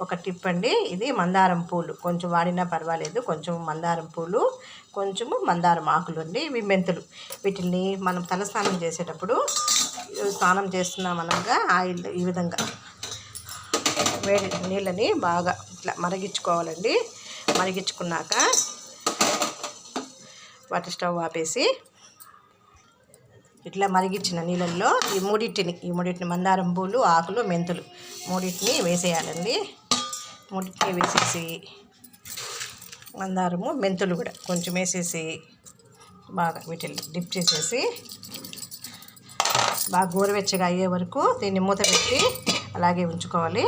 ఒక టిప్ అండి. ఇది మందారం పూలు, కొంచెం వాడినా పర్వాలేదు. కొంచెం మందారం పూలు, కొంచెము మందారం ఆకులు అండి. ఇవి మెంతులు. వీటిని మనం తలస్నానం చేసేటప్పుడు, స్నానం చేస్తున్నాం అనగా ఆయిల్ ఈ విధంగా వేడి నీళ్ళని బాగా ఇట్లా మరిగించుకోవాలండి. మరిగించుకున్నాక వాటి స్టవ్ ఆపేసి ఇట్లా మరిగించిన నీళ్ళల్లో ఈ మూడింటిని మందారం పూలు, ఆకులు, మెంతులు మూడింటిని వేసేయాలండి. మూడింటిని వేసేసి మందారము, మెంతులు కూడా కొంచెం వేసేసి బాగా వీటిని డిప్ చేసేసి బాగా గోరువెచ్చగా అయ్యే వరకు దీన్ని మూత పెట్టి అలాగే ఉంచుకోవాలి.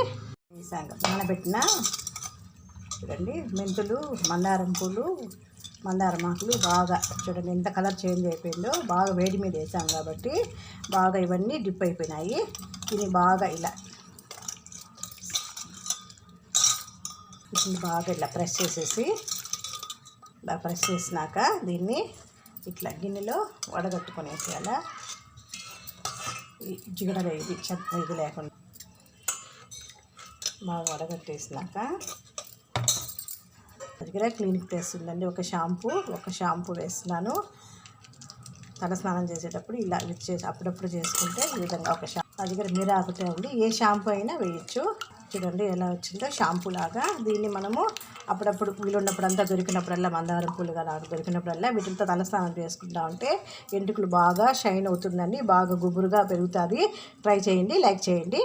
నానబెట్టిన చూడండి మెంతులు, మందారం పూలు, మందారం ఆకులు బాగా చూడండి ఎంత కలర్ చేంజ్ అయిపోయిందో. బాగా వేడి మీద వేసాం కాబట్టి బాగా ఇవన్నీ డిప్ అయిపోయినాయి. దీన్ని బాగా ఇలా బాగా ఇలా ప్రెస్ చేసేసి, బాగా ప్రెస్ చేసినాక దీన్ని ఇట్లా గిన్నెలో వడగట్టుకునేసేయాల. జిగడగా ఇది లేకుండా బాగా వడగట్టేసినాక దగ్గర క్లినిక్ ప్లేస్ ఉందండి. ఒక షాంపూ వేస్తున్నాను. తలస్నానం చేసేటప్పుడు ఇలా అప్పుడప్పుడు చేసుకుంటే ఈ విధంగా ఒక నా దగ్గర మిరాకుటే ఉంది. ఏ షాంపూ అయినా వేయచ్చు. చూడండి ఎలా వచ్చిందో షాంపూ లాగా. దీన్ని మనము అప్పుడప్పుడు వీలున్నప్పుడు అంతా దొరికినప్పుడల్లా మందారం పూలుగా నాకు దొరికినప్పుడల్లా వీటితో తలస్నానం చేసుకుంటా ఉంటే వెంట్రుకలు బాగా షైన్ అవుతుందండి. బాగా గుబురుగా పెరుగుతుంది. ట్రై చేయండి, లైక్ చేయండి.